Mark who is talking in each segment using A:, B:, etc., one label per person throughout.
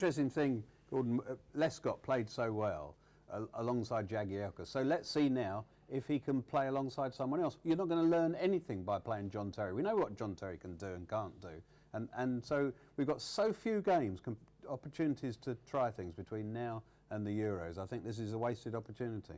A: Interesting thing, Gordon, Lescott played so well alongside Jagielka. So let's see now if he can play alongside someone else. You're not going to learn anything by playing John Terry. We know what John Terry can do and can't do. And so we've got so few games, opportunities to try things between now and the Euros. I think this is a wasted opportunity.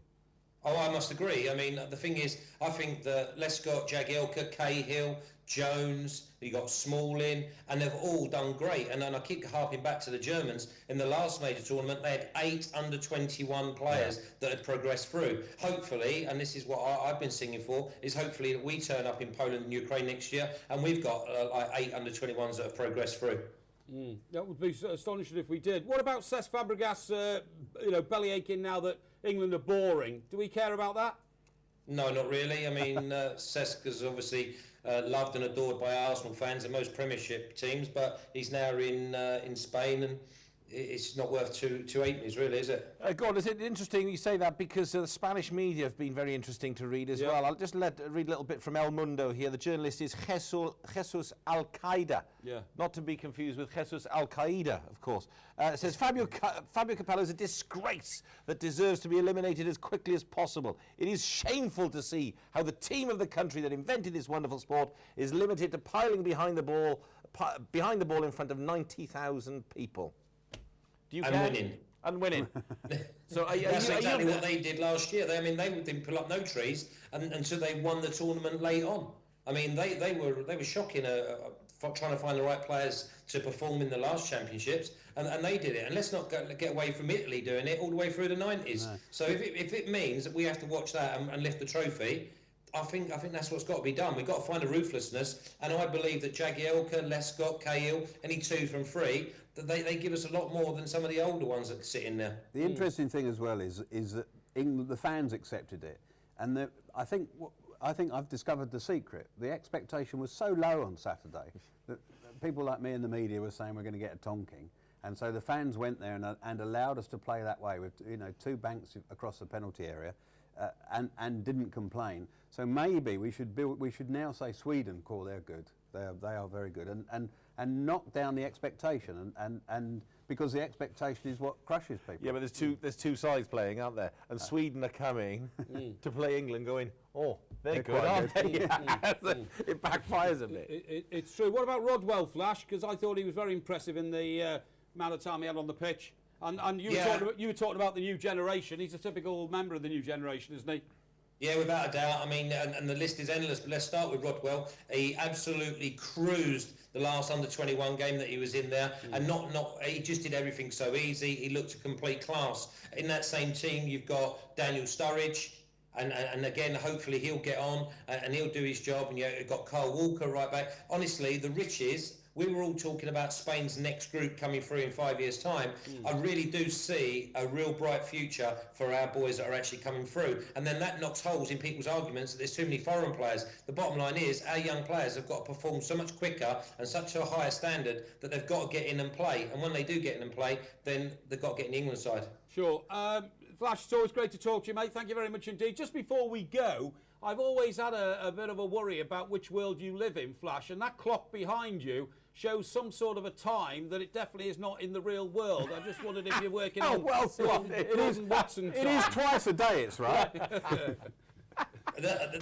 B: Oh, I must agree. I mean, the thing is, I think that Lescott, Jagielka, Cahill, Jones, you got Smalling, and they've all done great. And then I keep harping back to the Germans. In the last major tournament, they had 8 under-21 players that had progressed through. Hopefully, and this is what I've been singing for, is hopefully that we turn up in Poland and Ukraine next year, and we've got like 8 under-21s that have progressed through.
C: That would be astonishing if we did. What about Cesc Fabregas, belly aching now that England are boring? Do we care about that?
B: No, not really. I mean, Cesc is obviously loved and adored by Arsenal fans and most Premiership teams, but he's now in Spain, and it's not worth two halfpennies, really, is it?
D: Gordon, is it interesting you say that because the Spanish media have been very interesting to read as well. I'll just read a little bit from El Mundo here. The journalist is Jesus Al-Qaeda, not to be confused with Jesus Al-Qaeda, of course. It says, Fabio Capello is a disgrace that deserves to be eliminated as quickly as possible. It is shameful to see how the team of the country that invented this wonderful sport is limited to piling behind the ball in front of 90,000 people. And winning.
B: So that's exactly what they did last year. They didn't pull up no trees until they won the tournament late on. I mean, they were shocking, trying to find the right players to perform in the last championships, and they did it. And let's not get away from Italy doing it all the way through the 90s. No. So if it means that we have to watch that and lift the trophy, I think that's what's got to be done. We've got to find a ruthlessness, and I believe that Jagielka, Lescott, Cahill, any 2 from 3, that they give us a lot more than some of the older ones that sit in there.
A: The interesting thing as well is that England, the fans accepted it, and I think I've discovered the secret. The expectation was so low on Saturday that people like me in the media were saying we're going to get a tonking, and so the fans went there and allowed us to play that way with 2 banks across the penalty area. And didn't complain. So maybe we should now say Sweden, they're good. They are very good, and knock down the expectation, and because the expectation is what crushes people.
D: Yeah, but there's two sides playing, aren't there? And Sweden are coming to play England, going, they're good, aren't they? It backfires a bit.
C: It's true. What about Rodwell, Flash? Because I thought he was very impressive in the amount of time he had on the pitch. And you were talking about the new generation. He's a typical member of the new generation, isn't he?
B: Yeah, without a doubt. I mean, and the list is endless, but let's start with Rodwell. He absolutely cruised the last under-21 game that he was in there, and he just did everything so easy. He looked a complete class. In that same team, you've got Daniel Sturridge, and again, hopefully he'll get on and he'll do his job. And you've got Kyle Walker right back. Honestly, the riches. We were all talking about Spain's next group coming through in 5 years' time. I really do see a real bright future for our boys that are actually coming through. And then that knocks holes in people's arguments that there's too many foreign players. The bottom line is our young players have got to perform so much quicker and such a higher standard that they've got to get in and play. And when they do get in and play, then they've got to get in the England side.
C: Sure. Flash, it's always great to talk to you, mate. Thank you very much indeed. Just before we go, I've always had a bit of a worry about which world you live in, Flash, and that clock behind you shows some sort of a time that it definitely is not in the real world. I just wondered if you're working on
A: it is
C: Watson time.
A: It is twice a day, it's right.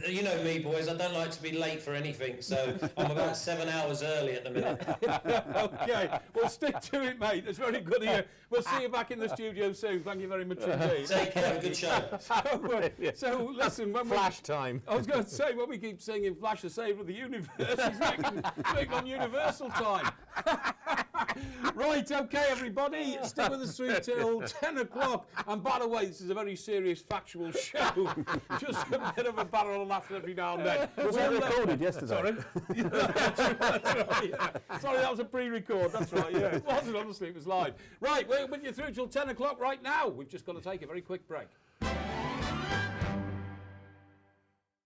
B: You know me, boys, I don't like to be late for anything, so I'm about 7 hours early at the minute.
C: OK, well, stick to it, mate. That's very good of you. We'll see you back in the studio soon. Thank you very much indeed.
B: Take care, have a good show.
C: So listen, when
D: Flash time.
C: I was going to say, when we keep singing Flash, the Saviour of the Universe, he's making on Universal time. Right, OK, everybody, stick with us through till 10 o'clock. And by the way, this is a very serious, factual show. Just a bit of a barrel and laughter every now and then.
A: Was that recorded yesterday?
C: Sorry. That's right, yeah. Sorry, that was a pre-record. That's right, yeah. It wasn't, honestly, it was live. Right, we're with you through till 10 o'clock right now. We've just got to take a very quick break.